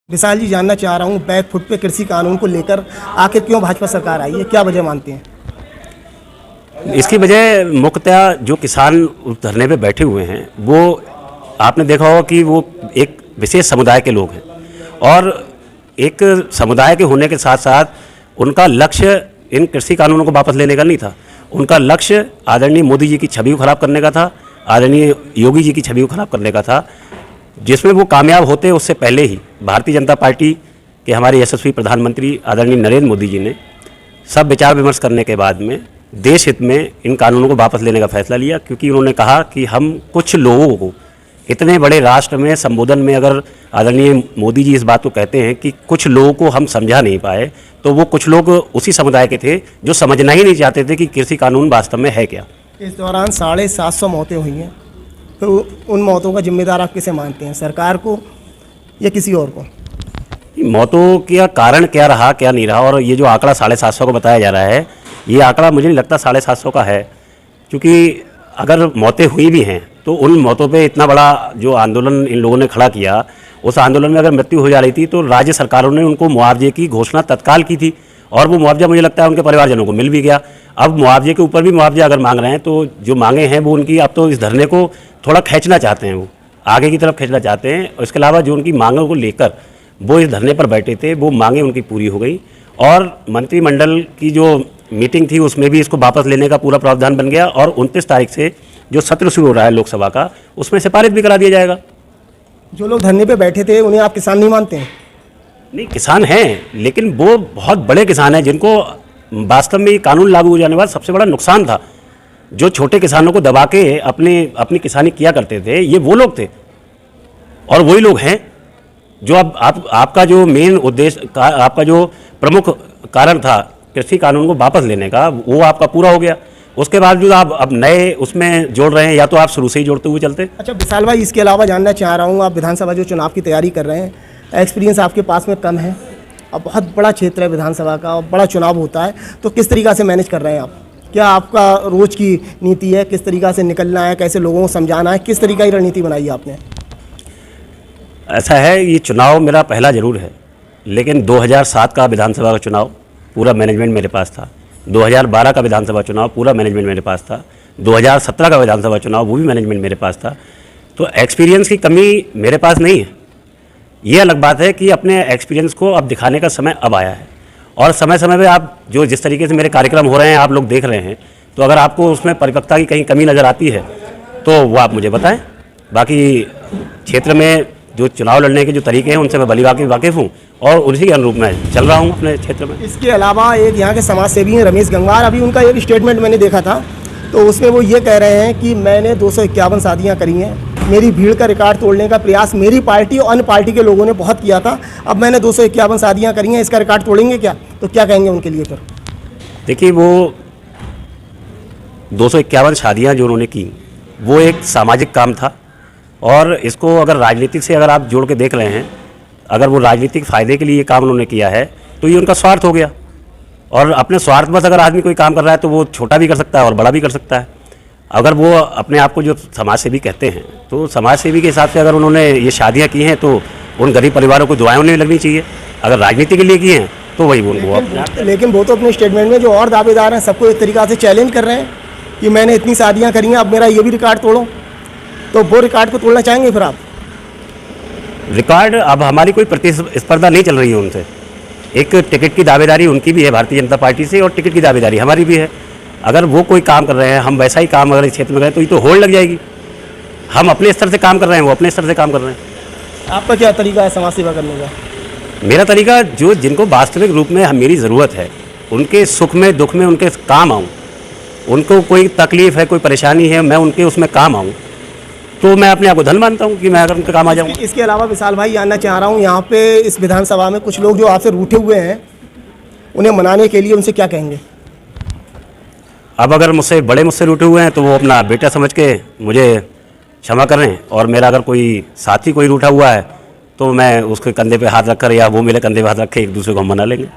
विशाल जी, जानना चाह रहा हूँ बैकफुट पे कृषि कानून को लेकर आखिर क्यों भाजपा सरकार आई है, क्या वजह मानते हैं? इसकी वजह मुख्यतः जो किसान धरने पे बैठे हुए हैं वो आपने देखा होगा कि वो एक विशेष समुदाय के लोग हैं और एक समुदाय के होने के साथ साथ उनका लक्ष्य इन कृषि कानूनों को वापस लेने का नहीं था। उनका लक्ष्य आदरणीय मोदी जी की छवि को खराब करने का था, आदरणीय योगी जी की छवि को खराब करने का था, जिसमें वो कामयाब होते उससे पहले ही भारतीय जनता पार्टी के हमारे यशस्वी प्रधानमंत्री आदरणीय नरेंद्र मोदी जी ने सब विचार विमर्श करने के बाद में देश हित में इन कानूनों को वापस लेने का फैसला लिया, क्योंकि उन्होंने कहा कि हम कुछ लोगों को इतने बड़े राष्ट्र में संबोधन में अगर आदरणीय मोदी जी इस बात को कहते हैं कि कुछ लोगों को हम समझा नहीं पाए, तो वो कुछ लोग उसी समुदाय के थे जो समझना ही नहीं चाहते थे कि कृषि कानून वास्तव में है क्या। इस दौरान 750 मौतें हुई हैं, तो उन मौतों का जिम्मेदार आप किसे मानते हैं, सरकार को या किसी और को? मौतों का कारण क्या रहा क्या नहीं रहा, और ये जो आंकड़ा 750 को बताया जा रहा है, ये आंकड़ा मुझे नहीं लगता 750 का है, क्योंकि अगर मौतें हुई भी हैं तो उन मौतों पे इतना बड़ा जो आंदोलन इन लोगों ने खड़ा किया, उस आंदोलन में अगर मृत्यु हो जा रही थी तो राज्य सरकारों ने उनको मुआवजे की घोषणा तत्काल की थी और वो मुआवजा मुझे लगता है उनके परिवारजनों को मिल भी गया। अब मुआवजे के ऊपर भी मुआवजा अगर मांग रहे हैं तो जो मांगे हैं वो उनकी, अब तो इस धरने को थोड़ा खींचना चाहते हैं, वो आगे की तरफ खींचना चाहते हैं। इसके अलावा जो उनकी मांगों को लेकर वो इस धरने पर बैठे थे, वो मांगे उनकी पूरी हो गई और मंत्रिमंडल की जो मीटिंग थी उसमें भी इसको वापस लेने का पूरा प्रावधान बन गया और 29 तारीख से जो सत्र शुरू हो रहा है लोकसभा का, उसमें से पारित भी करा दिया जाएगा। जो लोग धरने पे बैठे थे उन्हें आप किसान नहीं मानते हैं? नहीं, किसान हैं, लेकिन वो बहुत बड़े किसान हैं जिनको वास्तव में ये कानून लागू हो जाने के बाद सबसे बड़ा नुकसान था। जो छोटे किसानों को दबा के अपनी किसानी किया करते थे, ये वो लोग थे और वही लोग हैं जो अब आपका जो मेन उद्देश्य, आपका जो प्रमुख कारण था कृषि कानून को वापस लेने का, वो आपका पूरा हो गया। उसके बाद जो आप अब नए उसमें जोड़ रहे हैं, या तो आप शुरू से ही जोड़ते हुए चलते। अच्छा विशाल भाई, इसके अलावा जानना चाह रहा हूँ, आप विधानसभा जो चुनाव की तैयारी कर रहे हैं, एक्सपीरियंस आपके पास में कम है और बहुत बड़ा क्षेत्र है विधानसभा का और बड़ा चुनाव होता है, तो किस तरीक़ा से मैनेज कर रहे हैं आप? क्या आपका रोज़ की नीति है, किस तरीक़ा से निकलना है, कैसे लोगों को समझाना है, किस तरीक़ा की रणनीति बनाई है आपने? ऐसा है, ये चुनाव मेरा पहला जरूर है, लेकिन 2007 का विधानसभा का चुनाव पूरा मैनेजमेंट मेरे पास था, 2012 का विधानसभा चुनाव पूरा मैनेजमेंट मेरे पास था, 2017 का विधानसभा चुनाव वो भी मैनेजमेंट मेरे पास था। तो एक्सपीरियंस की कमी मेरे पास नहीं है। ये अलग बात है कि अपने एक्सपीरियंस को अब दिखाने का समय अब आया है और समय समय पे आप जो जिस तरीके से मेरे कार्यक्रम हो रहे हैं, आप लोग देख रहे हैं, तो अगर आपको उसमें परिपक्वता की कहीं कमी नज़र आती है तो वो आप मुझे बताएं। बाकी क्षेत्र में जो चुनाव लड़ने के जो तरीके हैं उनसे मैं भली वाकिफ़ हूँ और उसी के अनुरूप मैं चल रहा हूँ अपने क्षेत्र में। इसके अलावा एक यहाँ के समाज सेवी हैं रमेश गंगवार, अभी उनका एक स्टेटमेंट मैंने देखा था, तो उसमें वो ये कह रहे हैं कि मैंने 251 शादियाँ करी हैं, मेरी भीड़ का रिकॉर्ड तोड़ने का प्रयास मेरी पार्टी और अन्य पार्टी के लोगों ने बहुत किया था, अब मैंने 251 शादियाँ करी हैं, इसका रिकॉर्ड तोड़ेंगे क्या? तो क्या कहेंगे उनके लिए फिर? देखिए, वो 251 शादियाँ जो उन्होंने की वो एक सामाजिक काम था और इसको अगर राजनीतिक से अगर आप जोड़ के देख रहे हैं, अगर वो राजनीतिक फ़ायदे के लिए ये काम उन्होंने किया है तो ये उनका स्वार्थ हो गया। और अपने स्वार्थ बस अगर आदमी कोई काम कर रहा है तो वो छोटा भी कर सकता है और बड़ा भी कर सकता है। अगर वो अपने आप को जो समाज सेवी कहते हैं, तो समाज सेवी के हिसाब से अगर उन्होंने ये शादियाँ की हैं तो उन गरीब परिवारों को दुआएं उन्हें लगनी चाहिए। अगर राजनीति के लिए की हैं तो वही उनको। लेकिन वो तो अपने स्टेटमेंट में जो और दावेदार हैं सबको एक तरीक़ा से चैलेंज कर रहे हैं कि मैंने इतनी शादियाँ करी हैं, अब मेरा ये भी रिकॉर्ड तोड़ो, तो वो रिकॉर्ड को तोड़ना चाहेंगे फिर आप? रिकॉर्ड, अब हमारी कोई प्रतिस्पर्धा नहीं चल रही है उनसे। एक टिकट की दावेदारी उनकी भी है भारतीय जनता पार्टी से और टिकट की दावेदारी हमारी भी है। अगर वो कोई काम कर रहे हैं, हम वैसा ही काम अगर इस क्षेत्र में करें तो ये तो होड़ लग जाएगी। हम अपने स्तर से काम कर रहे हैं, वो अपने स्तर से काम कर रहे हैं। आपका क्या तरीका है समाज सेवा करने का? मेरा तरीका, जो जिनको वास्तविक रूप में मेरी ज़रूरत है, उनके सुख में दुख में उनके काम आऊँ, उनको कोई तकलीफ़ है, कोई परेशानी है, मैं उनके उसमें काम आऊँ, तो मैं अपने आप को धन मानता हूँ कि मैं अगर उनके काम आ जाऊँ। इसके अलावा विशाल भाई, जानना चाह रहा हूँ, यहाँ पे इस विधानसभा में कुछ लोग जो आपसे रूठे हुए हैं, उन्हें मनाने के लिए उनसे क्या कहेंगे? अब अगर मुझसे रूठे हुए हैं तो वो अपना बेटा समझ के मुझे क्षमा करें, और मेरा अगर कोई साथी कोई रूठा हुआ है तो मैं उसके कंधे पे हाथ रखकर या वो मेरे कंधे पे हाथ रख के एक दूसरे को हम मना लेंगे।